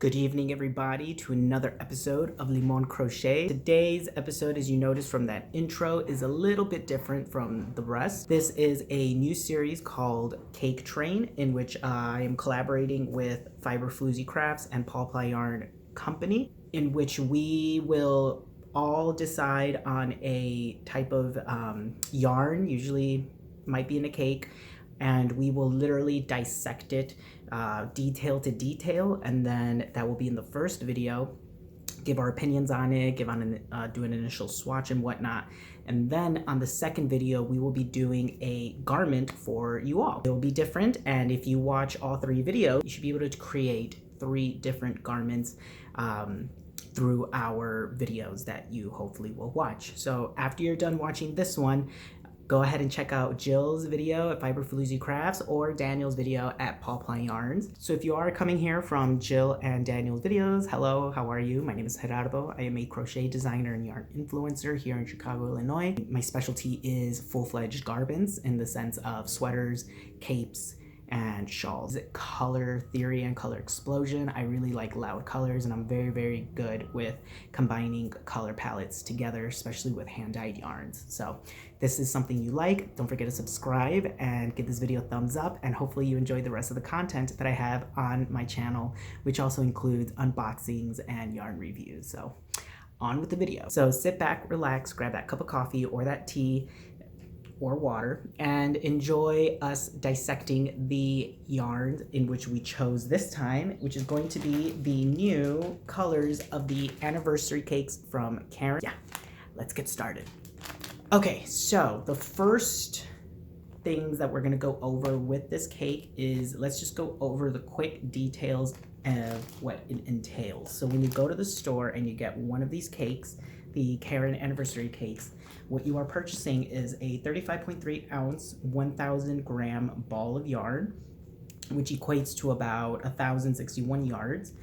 Good evening, everybody, to another episode of Limon Crochet. Today's episode, as you noticed from that intro, is a little bit different from the rest. This is a new series called Cake Train, in which I am collaborating with Floozie Crafts and Paw Ply Yarn Company, in which we will all decide on a type of yarn, usually might be in a cake, and we will literally dissect it detail to detail, and then that will be in the first video, give our opinions on it, do an initial swatch and whatnot. And then on the second video, we will be doing a garment for you all. It will be different, and if you watch all three videos, you should be able to create 3 different garments through our videos that you hopefully will watch. So after you're done watching this one, go ahead and check out Jill's video at Floozie Crafts or Daniel's video at Paw Ply Yarns. So if you are coming here from Jill and Daniel's videos, hello, how are you? My name is Gerardo. I am a crochet designer and yarn influencer here in Chicago, Illinois. My specialty is full-fledged garments in the sense of sweaters, capes, and shawls. Color theory and color explosion. I really like loud colors, and I'm very, very good with combining color palettes together, especially with hand-dyed yarns. So if this is something you like, don't forget to subscribe and give this video a thumbs up, and hopefully you enjoy the rest of the content that I have on my channel, which also includes unboxings and yarn reviews. So on with the video. So sit back, relax, grab that cup of coffee or that tea or water, and enjoy us dissecting the yarns in which we chose this time, which is going to be the new colors of the anniversary cakes from Caron. Yeah, let's get started. Okay, so the first things that we're gonna go over with this cake is, let's just go over the quick details of what it entails. So when you go to the store and you get one of these cakes, the Caron anniversary cakes, what you are purchasing is a 35.3 ounce, 1,000 gram ball of yarn, which equates to about 1,061 yards,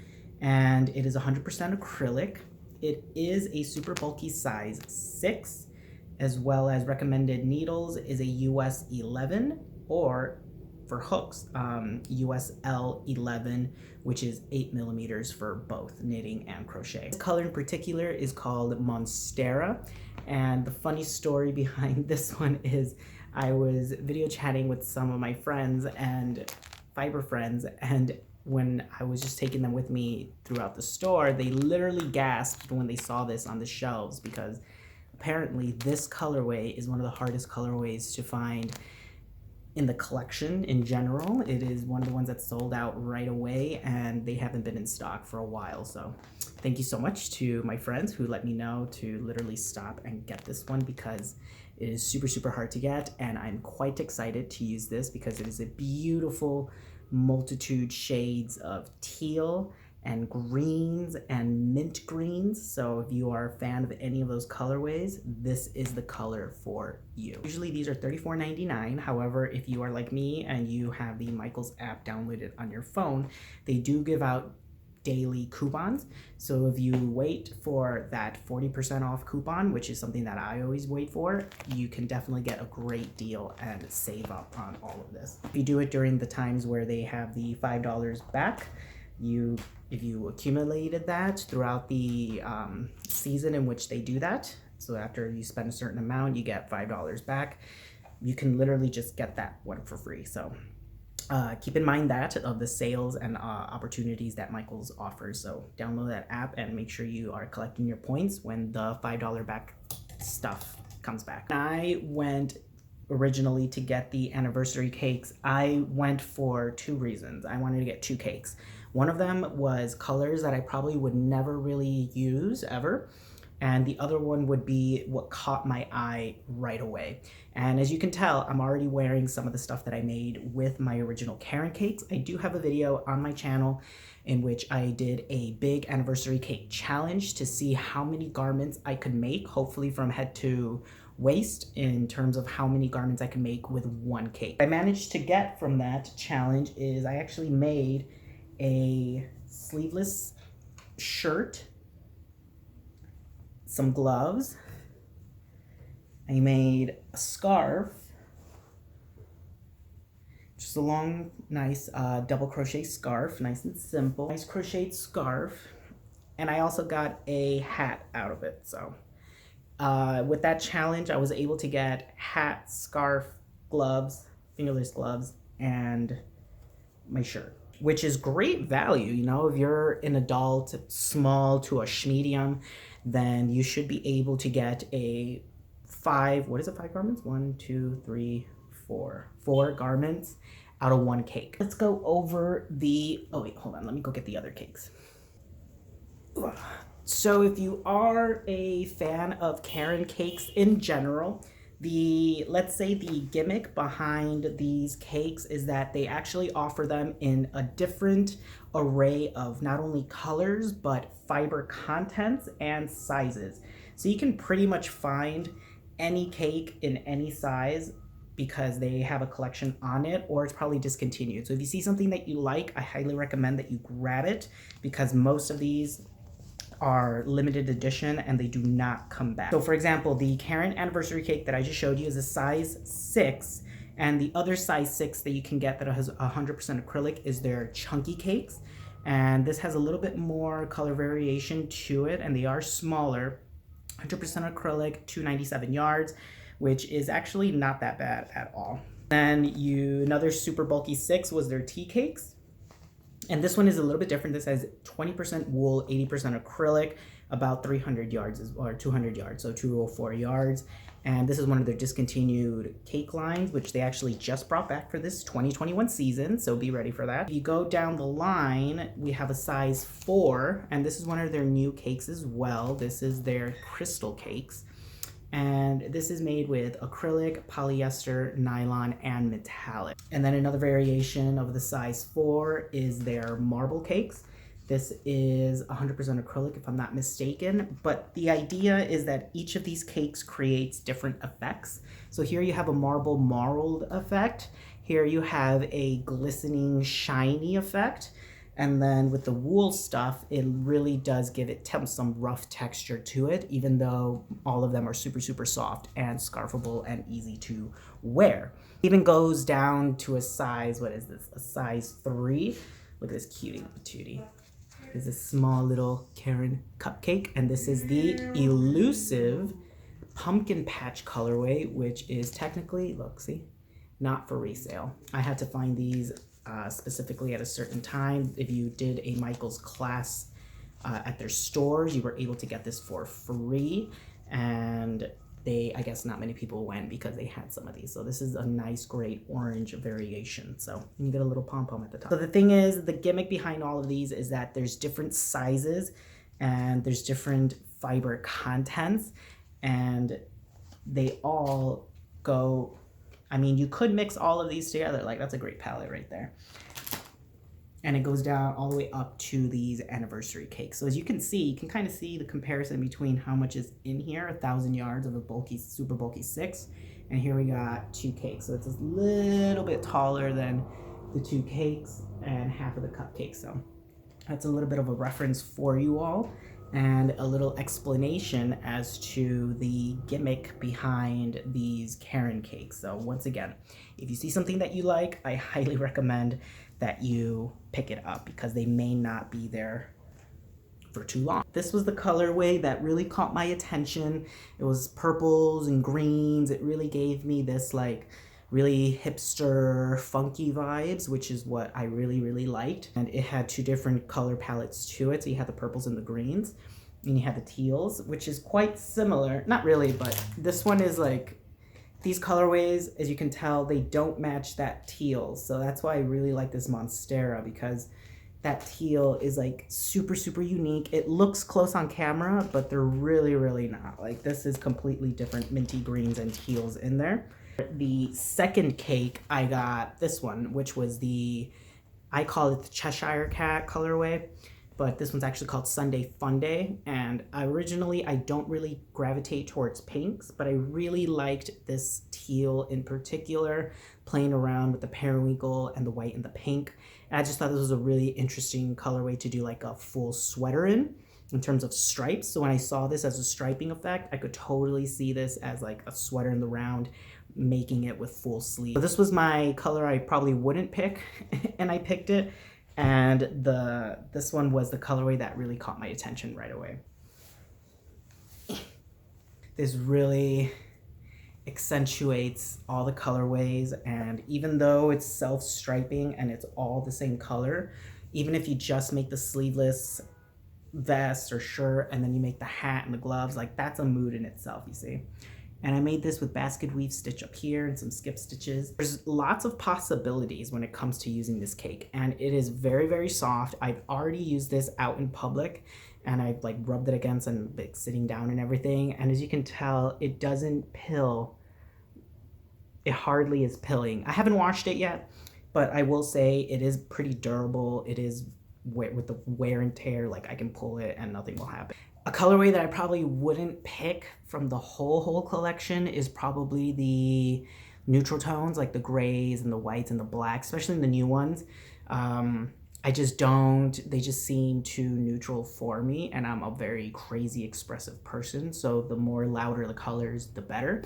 and it is 100% acrylic. It is a super bulky size 6, as well as recommended needles is a US 11, or for hooks, US L11, which is 8 millimeters for both knitting and crochet. This color in particular is called Monstera, and the funny story behind this one is I was video chatting with some of my friends and fiber friends, and when I was just taking them with me throughout the store, they literally gasped when they saw this on the shelves, because apparently this colorway is one of the hardest colorways to find in the collection in general. It is one of the ones that's sold out right away, and they haven't been in stock for a while. So thank you so much to my friends who let me know to literally stop and get this one, because it is super, super hard to get, and I'm quite excited to use this because it is a beautiful multitude shades of teal and greens and mint greens. So if you are a fan of any of those colorways, this is the color for you. Usually these are $34.99. However, if you are like me and you have the Michaels app downloaded on your phone, they do give out daily coupons. So if you wait for that 40% off coupon, which is something that I always wait for, you can definitely get a great deal and save up on all of this. If you do it during the times where they have the $5 back, if you accumulated that throughout the season in which they do that, so after you spend a certain amount, you get $5 back, you can literally just get that one for free. So keep in mind that of the sales and opportunities that Michaels offers. So download that app and make sure you are collecting your points when the $5 back stuff comes back. I went originally to get the anniversary cakes. I went for 2 reasons. I wanted to get 2 cakes. One of them was colors that I probably would never really use ever, and the other one would be what caught my eye right away. And as you can tell, I'm already wearing some of the stuff that I made with my original Caron cakes. I do have a video on my channel in which I did a big anniversary cake challenge to see how many garments I could make, hopefully from head to waist, in terms of how many garments I can make with one cake. What I managed to get from that challenge is I actually made a sleeveless shirt, some gloves, I made a scarf, which Just a long, nice double crochet scarf, nice and simple. Nice crocheted scarf. And I also got a hat out of it. So with that challenge, I was able to get hat, scarf, gloves, fingerless gloves, and my shirt, which is great value. You know, if you're an adult, small to a medium, then you should be able to get a five garments? 1, 2, 3, 4. 4 garments out of one cake. Let's go over the, oh wait, hold on. Let me go get the other cakes. So if you are a fan of Caron cakes in general, let's say the gimmick behind these cakes is that they actually offer them in a different array of not only colors, but fiber contents and sizes. So you can pretty much find any cake in any size because they have a collection on it, or it's probably discontinued. So if you see something that you like, I highly recommend that you grab it because most of these are limited edition and they do not come back. So for example, the Caron anniversary cake that I just showed you is a size 6, and the other size 6 that you can get that has 100% acrylic is their chunky cakes. And this has a little bit more color variation to it, and they are smaller. 100% acrylic, 297 yards, which is actually not that bad at all. Then another super bulky 6 was their tea cakes. And this one is a little bit different. This has 20% wool, 80% acrylic, about 300 yards or 200 yards, so 204 yards. And this is one of their discontinued cake lines, which they actually just brought back for this 2021 season, so be ready for that. If you go down the line, we have a size 4, and this is one of their new cakes as well. This is their crystal cakes. And this is made with acrylic, polyester, nylon, and metallic. And then another variation of the size 4 is their marble cakes. This is 100% acrylic if I'm not mistaken, but the idea is that each of these cakes creates different effects. So here you have a marble marled effect. Here you have a glistening shiny effect. And then with the wool stuff, it really does give it some rough texture to it, even though all of them are super, super soft and scarfable and easy to wear. Even goes down to a size, what is this? A size 3. Look at this cutie patootie. This is a small little Caron cupcake, and this is the elusive pumpkin patch colorway, which is technically, look, see, not for resale. I had to find these specifically at a certain time. If you did a Michael's class at their stores, you were able to get this for free, and I guess not many people went because they had some of these. So this is a nice, great orange variation. So you get a little pom-pom at the top. So the thing is, the gimmick behind all of these is that there's different sizes and there's different fiber contents, and they all go, I mean, you could mix all of these together. Like, that's a great palette right there. And it goes down all the way up to these anniversary cakes. So as you can see, you can kind of see the comparison between how much is in here, 1,000 yards of a bulky, super bulky 6. And here we got 2 cakes. So it's a little bit taller than the 2 cakes and half of the cupcake. So that's a little bit of a reference for you all, and a little explanation as to the gimmick behind these Caron cakes. So once again, if you see something that you like, I highly recommend that you pick it up because they may not be there for too long. This was the colorway that really caught my attention. It was purples and greens. It really gave me this like really hipster funky vibes, which is what I really, really liked. And it had 2 different color palettes to it. So you had the purples and the greens, and you had the teals, which is quite similar. Not really, but this one is like, these colorways, as you can tell, they don't match that teal. So that's why I really like this Monstera, because that teal is like super, super unique. It looks close on camera, but they're really, really not. Like, this is completely different minty greens and teals in there. The second cake, I got this one, which was I call it the Cheshire Cat colorway, but this one's actually called Sunday Fun Day. And I don't really gravitate towards pinks, but I really liked this teal in particular, playing around with the periwinkle and the white and the pink. And I just thought this was a really interesting colorway to do like a full sweater in terms of stripes. So when I saw this as a striping effect, I could totally see this as like a sweater in the round making it with full sleeve. So this was my color I probably wouldn't pick, and I picked it. And this one was the colorway that really caught my attention right away. This really accentuates all the colorways, and even though it's self-striping and it's all the same color, even if you just make the sleeveless vest or shirt and then you make the hat and the gloves, like that's a mood in itself, you see. And I made this with basket weave stitch up here and some skip stitches. There's lots of possibilities when it comes to using this cake, and it is very, very soft. I've already used this out in public, and I've like rubbed it against and like sitting down and everything. And as you can tell, it doesn't pill. It hardly is pilling. I haven't washed it yet, but I will say it is pretty durable. It is with the wear and tear, like I can pull it and nothing will happen. A colorway that I probably wouldn't pick from the whole collection is probably the neutral tones, like the grays and the whites and the blacks, especially in the new ones. I just don't, they just seem too neutral for me, and I'm a very crazy expressive person, so the more louder the colors, the better.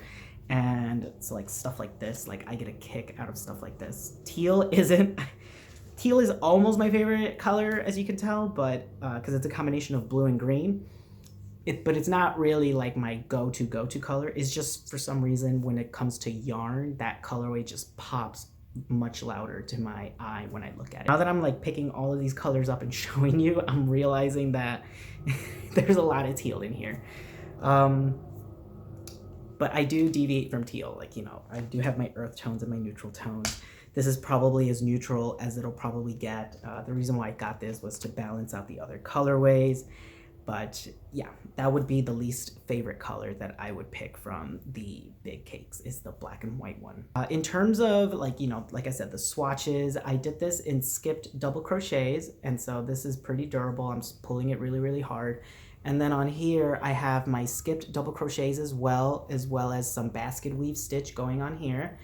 And it's like stuff like this, like I get a kick out of stuff like this. Teal is almost my favorite color, as you can tell, but because it's a combination of blue and green. But it's not really like my go-to color. It's just for some reason when it comes to yarn, that colorway just pops much louder to my eye when I look at it. Now that I'm like picking all of these colors up and showing you, I'm realizing that there's a lot of teal in here. But I do deviate from teal. Like, you know, I do have my earth tones and my neutral tones. This is probably as neutral as it'll probably get. The reason why I got this was to balance out the other colorways. But yeah, that would be the least favorite color that I would pick from the big cakes, is the black and white one. In terms of like, you know, like I said, the swatches, I did this in skipped double crochets. And so this is pretty durable. I'm just pulling it really, really hard. And then on here, I have my skipped double crochets as well as some basket weave stitch going on here.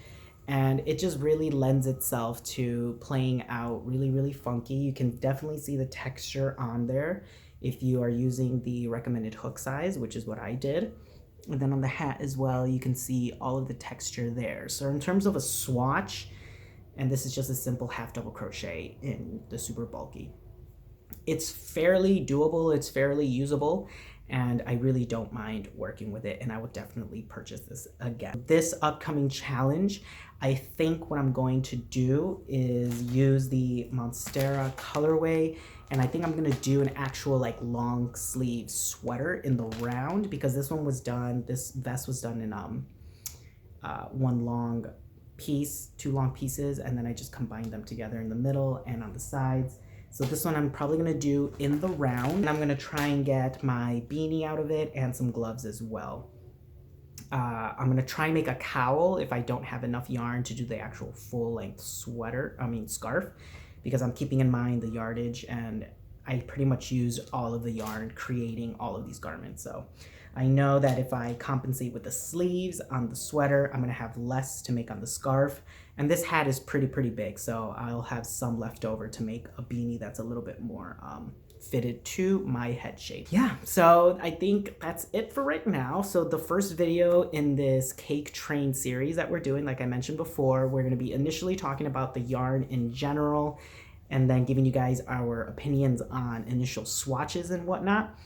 And it just really lends itself to playing out really, really funky. You can definitely see the texture on there if you are using the recommended hook size, which is what I did. And then on the hat as well, you can see all of the texture there. So in terms of a swatch, and this is just a simple half double crochet in the super bulky, it's fairly doable, it's fairly usable, and I really don't mind working with it, and I would definitely purchase this again. This upcoming challenge, I think what I'm going to do is use the Monstera colorway, and I think I'm gonna do an actual like long sleeve sweater in the round, because this one was done, this vest was done in one long piece, 2 long pieces, and then I just combined them together in the middle and on the sides. So this one I'm probably gonna do in the round, and I'm gonna try and get my beanie out of it and some gloves as well. I'm gonna try and make a cowl if I don't have enough yarn to do the actual full length scarf, because I'm keeping in mind the yardage, and I pretty much used all of the yarn creating all of these garments. So I know that if I compensate with the sleeves on the sweater, I'm gonna have less to make on the scarf. And this hat is pretty big, so I'll have some left over to make a beanie that's a little bit more fitted to my head shape. Yeah, so I think that's it for right now. So the first video in this cake train series that we're doing, like I mentioned before, we're gonna be initially talking about the yarn in general, and then giving you guys our opinions on initial swatches and whatnot.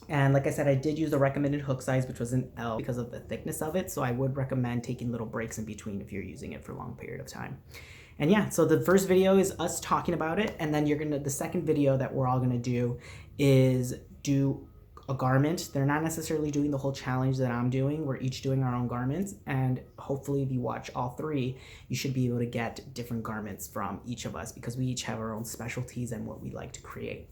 And like I said, I did use the recommended hook size, which was an L because of the thickness of it. So I would recommend taking little breaks in between if you're using it for a long period of time. And yeah, so the first video is us talking about it. And then the second video that we're all gonna do is do a garment. They're not necessarily doing the whole challenge that I'm doing. We're each doing our own garments. And hopefully if you watch all 3, you should be able to get different garments from each of us, because we each have our own specialties and what we like to create.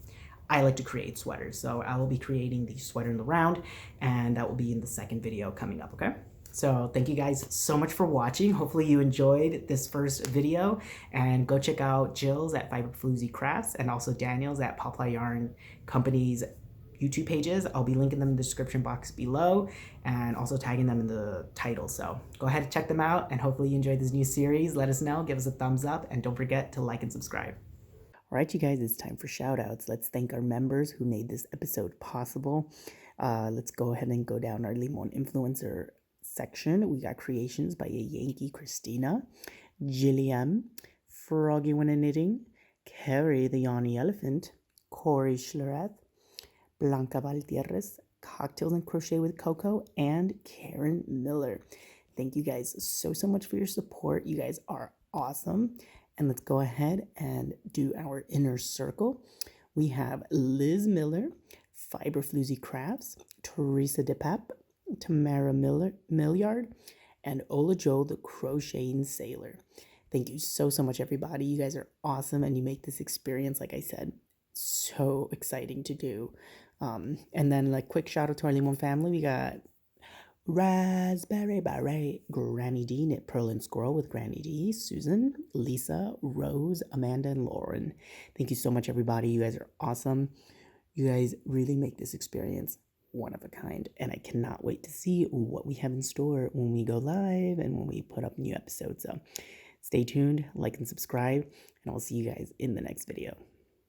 I like to create sweaters, so I will be creating the sweater in the round, and that will be in the second video coming up, okay? So thank you guys so much for watching. Hopefully you enjoyed this first video, and go check out Jill's at Floozie Crafts and also Daniel's at Paw Ply Yarn Company's YouTube pages. I'll be linking them in the description box below and also tagging them in the title. So go ahead and check them out, and hopefully you enjoyed this new series. Let us know, give us a thumbs up, and don't forget to like and subscribe. All right, you guys, it's time for shout-outs. Let's thank our members who made this episode possible. Let's go ahead and go down our Limon Influencer section, we got creations by Yankee Christina, Jillian, Froggy Winner Knitting, Carrie the Yawny Elephant, Corey Schlereth, Blanca Valtierrez, Cocktails and Crochet with Coco, and Karen Miller. Thank you guys so much for your support. You guys are awesome. And let's go ahead and do our inner circle. We have Liz Miller, Fiber Floozie Crafts, Teresa DePap, Tamara Milliard, and Ola Joel, the Crocheting Sailor. Thank you so much, everybody. You guys are awesome, and you make this experience, like I said, so exciting to do. And then, like, quick shout out to our Limon family. We got Raspberry Beret, Granny D, Knit Pearl and Squirrel with Granny D, Susan, Lisa, Rose, Amanda, and Lauren. Thank you so much, everybody. You guys are awesome. You guys really make this experience one of a kind, and I cannot wait to see what we have in store when we go live and when we put up new episodes. So stay tuned, like and subscribe, and I'll see you guys in the next video.